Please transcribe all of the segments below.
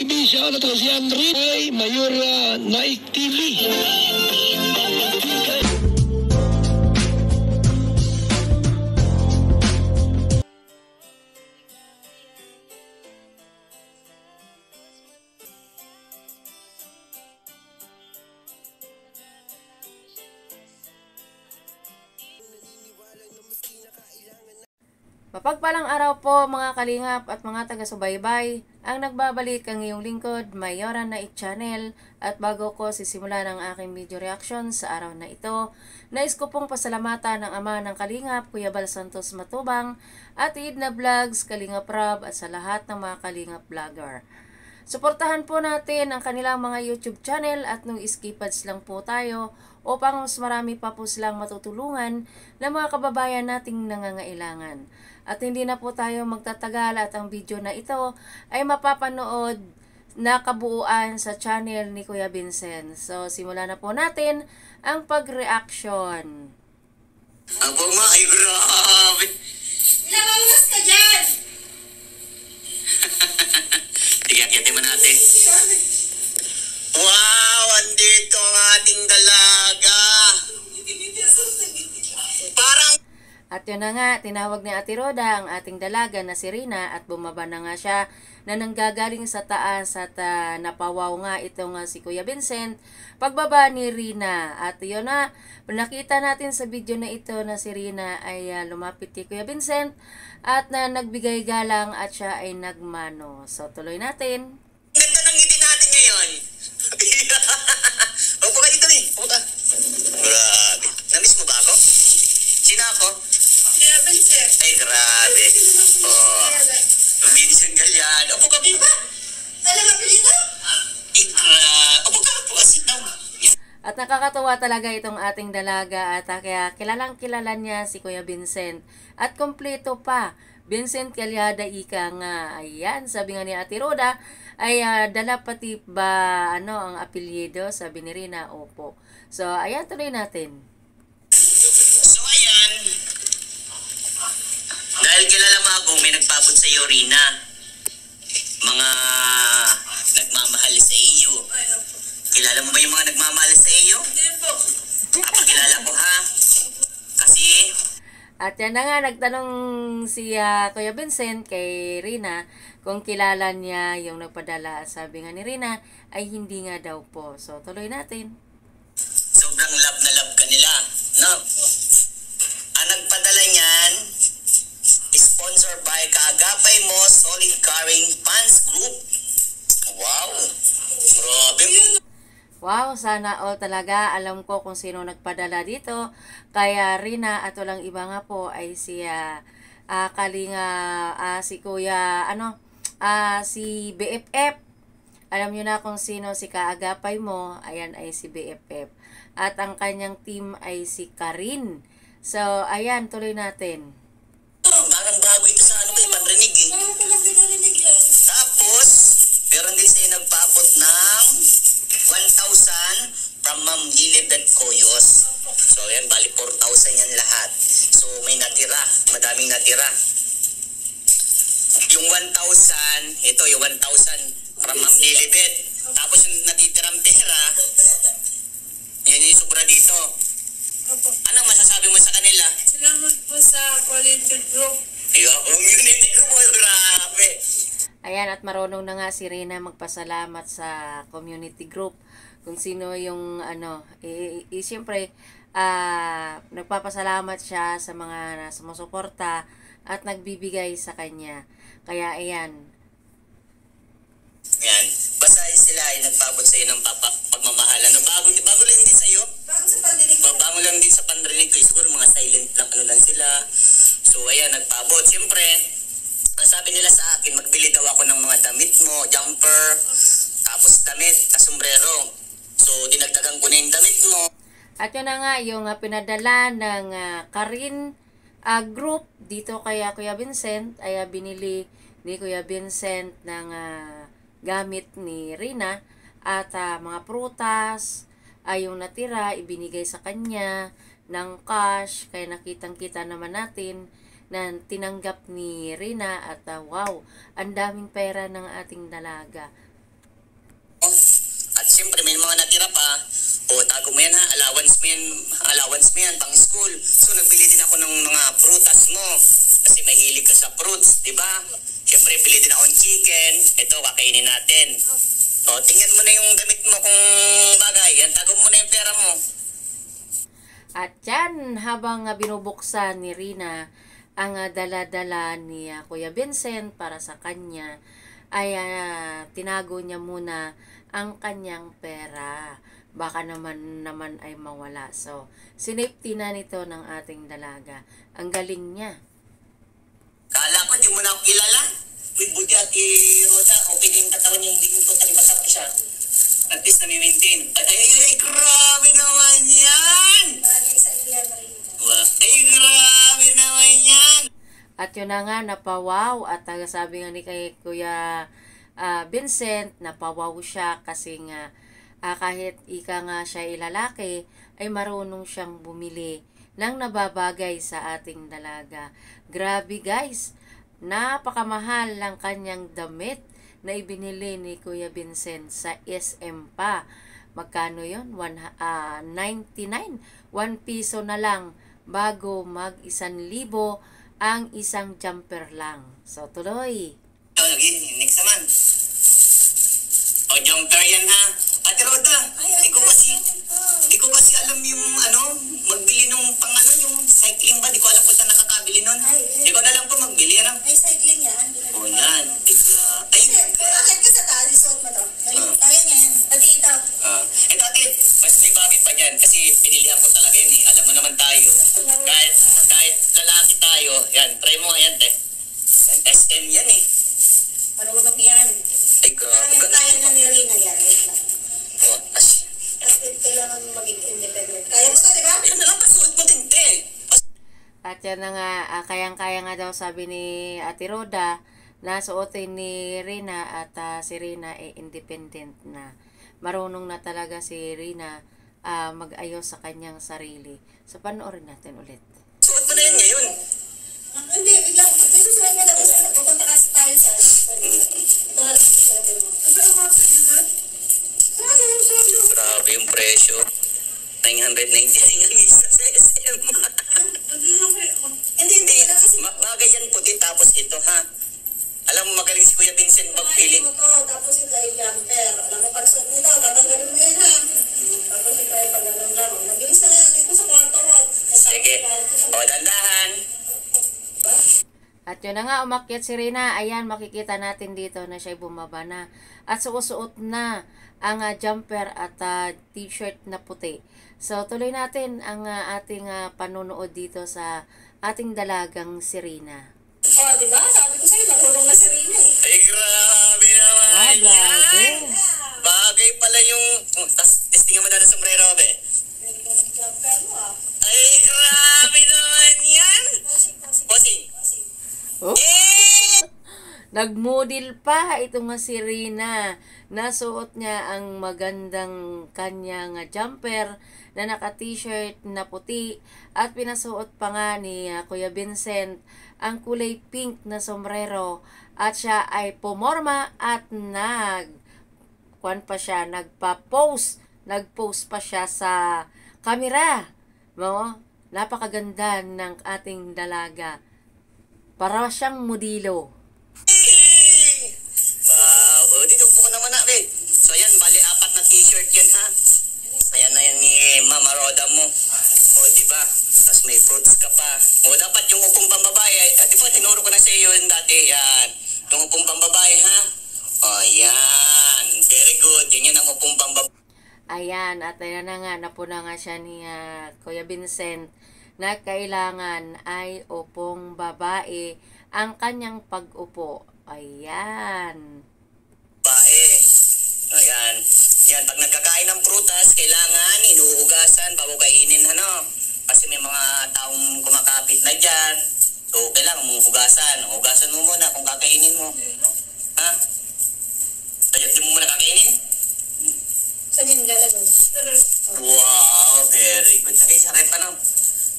Siya na to si Andre ay Mayor Naik TV. Mapagpalang araw po mga kalingap at mga taga-subaybay. Ang nagbabalik ang iyong lingkod, Mayora Naik Channel. At bago ko sisimulan ang aking video reaction sa araw na ito, nais ko pong pasalamatan ng ama ng kalingap, Kuya Bal Santos Matubang, at Idna Vlogs, Kalingap Rob, at sa lahat ng mga kalingap vlogger. Suportahan po natin ang kanilang mga YouTube channel at nung iskipads lang po tayo upang mas marami pa po silang matutulungan ng mga kababayan nating nangangailangan. At hindi na po tayo magtatagal at ang video na ito ay mapapanood na kabuuan sa channel ni Kuya Vincent. So, simulan na po natin ang pag-reaction. Abo ma, ay grabe. Namangas ka dyan! Tiga-kiyate mo natin. Wow, andito ang ating dalaga. Parang At yun na nga, tinawag ni Ate Roda ang ating dalaga na si Rina at bumaba na nga siya na nanggagaling sa taas at napawaw nga itong si Kuya Vincent pagbaba ni Rina. At yun na, nakita natin sa video na ito na si Rina ay lumapit kay Kuya Vincent at nagbigay galang at siya ay nagmano. So tuloy natin. ganda ng ngiti natin ngayon. Upo ka dito eh. Upo ka. Grabe. Namiss mo ba ako? Sino ako? Kaya Vincent. Ay, grabe. Oh. Vincent Galliano. Upo ka ba? Talaga pilito? Upo ka. Upo ka. Sit down. At nakakatuwa talaga itong ating dalaga at kaya kilalang kilala niya si Kuya Vincent. At kompleto pa, Vincent Calyada ika nga. Ayan, sabi nga ni Ate Roda, ay dala pati ba ang apelyido? Sabi ni Rina, opo. So, ayan, tuloy natin. So, ayan. Dahil kilala mo ako, may nagpabot sa iyo, Rina. Mga nagmamahal sa iyo. Ay, opo. Kilala mo ba yung mga nagmamahal sa iyo? Hindi po. Papakilala ko ha. Kasi, At yan na nga, nagtanong si Kuya Vincent kay Rina kung kilala niya yung nagpadala. Sabi nga ni Rina ay hindi nga daw po. So, tuloy natin. sobrang love na love ka nila. No? Ang nagpadala niyan, sponsored by Kaagapay Mo Solid Carrying Pants Group. Wow! Grabe. Wow, sana all talaga. Alam ko kung sino nagpadala dito. Kaya Rina at walang iba nga po ay si si Kuya, si BFF. Alam nyo na kung sino si Kaagapay Mo. Ayan ay si BFF. At ang kanyang team ay si Karin. So, ayan, tuloy natin. Parang bago ito sa kayo, panrinig eh. Parang ko lang dinarinig yan. Tapos, meron din sa'yo nagpaabot ng 1,000 from Ma'am Gilid at Koyos. So, yan, bali 4,000 yan lahat. So, may natira. Madaming natira. Yung 1,000, ito yung 1,000 from Ma'am Lilibet. Tapos yung natitirang pera, yan yung sobra dito. Opo. Anong masasabi mo sa kanila? Salamat po sa quality group. Ayun, community ko mo, grabe. Ayan, at marunong na nga si Rina magpasalamat sa community group. Kung sino yung siyempre, nagpapasalamat siya sa mga sumusuporta at nagbibigay sa kanya. Kaya ayan. Yan. Basta sila ay nagpabot sa iyo ng pagmamahal. Bago lang din sa iyo. Bago sa pandinig ko. Bago lang din sa panrinig ko. Siguro mga silent lang lang sila. So ayan, nagpabot. Siyempre, ang sabi nila sa akin, magbili daw ako ng mga damit mo, jumper, tapos damit, sombrero. So dinagdagan ko na yung damit mo. At yun na nga, yung pinadala ng Karin group dito kay Kuya Vincent, ay binili ni Kuya Vincent ng gamit ni Rina at mga prutas ay yung natira ibinigay sa kanya ng cash, kaya nakitang-kita naman natin na tinanggap ni Rina at wow, ang daming pera ng ating dalaga. siyempre may mga natira pa. O, tago mo yan ha, allowance mo yan, pang school. So, nagbili din ako ng mga prutas mo. Kasi mahilig ka sa fruits, di ba? Siyempre, bili din akong chicken. Ito, kakainin natin. O, tingnan mo na yung damit mo kung bagay. Yan, tago mo na yung pera mo. At yan, habang binubuksan ni Rina ang dala-dala ni Kuya Vincent para sa kanya, ay tinago niya muna ang kanyang pera. Baka naman ay mawala. So, sinafety na nito ng ating dalaga. Ang galing niya. Kala ko, di mo na ako kilala. Uy, buti at Roda, okay na yung katawan niya, hindi yung totally masakit siya. At least nami-maintain. Ay, grabe naman yan! Bagay sa iya, Marina. Ay, grabe naman yan! At yun na nga, napawaw. At sabi nga ni kay Kuya Vincent, napawaw siya kasi nga kahit ika nga siya ilalaki, ay marunong siyang bumili ng nababagay sa ating dalaga. Grabe guys, napakamahal lang kanyang damit na ibinili ni Kuya Vincent sa SM pa. Magkano yun? 99. 1 piso na lang bago mag 1,000 ang isang jumper lang. So, tuloy. Next naman. O, jumper yan ha. Ate Roda, di ko kasi alam yung magbili nung yung cycling ba? Di ko alam kung saan nakakabili nun. Di ko na lang po magbili, ano? May cycling yan. O, yan. Ay, Akit ka sa tali, suot mo to. Kaya niya yan. Pati ito. Ito ate, mas may bagay pa dyan kasi pinilihan ko talaga yun eh. Alam mo naman tayo. Kahit lalaki tayo, yan, try mo nga yan, te. SM yan eh. Marunong yan. Ay, grabe. Kaya na ni Rina yan. Wait lang. O, Kasi kailangan maging independent. Kaya mo to, di ba? Yan na lang, pasuot mo din, te. At yan na nga, kayang-kaya nga daw sabi ni Ate Roda na suotin ni Rina at si Rina ay independent na. Marunong na talaga si Rina mag-ayos sa kanyang sarili. So, panoorin natin ulit. Suot mo na yan ngayon. Hindi, biglang. Ito sila nga daw sa pupunta ka tayo sa. Ito na lang suotin mo. Ito ang mga sa'yo. Grabe yung presyo. 999 ang isa sa SM. Hindi. Bagay yan puti tapos ito ha. Alam mo magaling si Kuya Vincent magpili. Mo to, tapos ito ay jumper. Alam mo, pag suot nito, tatanggalin mo yan ha. Tapos ito ay paglalambang. Mabilis na yan dito sa kwarto mo. Sige. O, dandahan. At yun na nga, umakyat si Rina. Ayan, makikita natin dito na siya bumaba na. At suot na ang jumper at t-shirt na puti. So, tuloy natin ang ating panunood dito sa ating dalagang si Rina. Oh, di ba? Sabi ko sa'yo, marunong na si Rina eh. Ay, grabe naman Grabe. yan. Bagay pala yung... testingan mo na ng sombrero, be. Jumper mo ah. Ay, grabe naman yan. Bossing. Oh. Eh! Nagmodel pa ito nga si Rina. Nasuot niya ang magandang kanyang jumper na naka-t-shirt na puti at pinasuot pa nga ni Kuya Vincent ang kulay pink na sombrero at siya ay pumorma at nagpo-post pa siya sa kamera. No? Napakaganda ng ating dalaga. Para siyang modelo. Wow. O, dito po ko naman na, be. So, yan, bali 4 na t-shirt yan, ha? Ayan na yan ni Mama Roda mo. O, diba? Tapos may fruits ka pa. O, dapat yung upong pambabae. Di ba, tinuro ko na sa iyo yung dati. Yan. Yung upong pambabae, ha? O, yan. Very good. Yan ang upong pambabae. Ayan, at ayan na nga, napuna nga siya ni Kuya Vincent na kailangan ay upong babae ang kanyang pag-upo. Ayan. Bae. Ayan. Yan, pag nagkakain ng prutas, kailangan inuugasan bago kainin, ano? Kasi may mga taong kumakapit na dyan. So, kailangan mong hugasan. Hugasan mo muna kung kakainin mo. Ha? Kaya di mo muna kakainin? Saan yung lalagay? Wow, very good. Sakay sa rep, ano?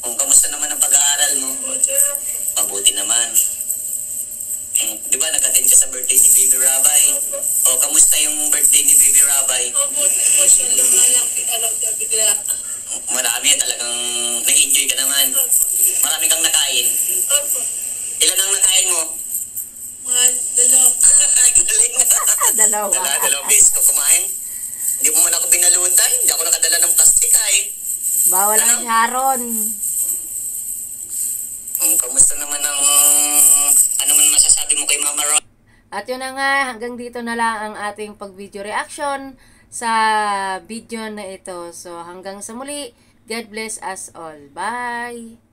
Kung kamusta naman ang pag-aaral mo? Mabuti naman. di ba, nag-attend ka sa birthday ni Baby Rabay? O, kamusta yung birthday ni Baby Rabay? Marami, talagang nag-enjoy ka naman. Marami kang nakain. Ilan ang nakain mo? Galing. Dalawa. Dalawang beses ko kumain. Hindi mo man ako binalutan. Hindi ako nakadala ng plastic ay. Bawal ang Sharon. Kamusta naman ang ano man masasabi mo kay Mama Ron? At yun na nga, hanggang dito na lang ang ating pag-video reaction sa video na ito. So hanggang sa muli, God bless us all. Bye!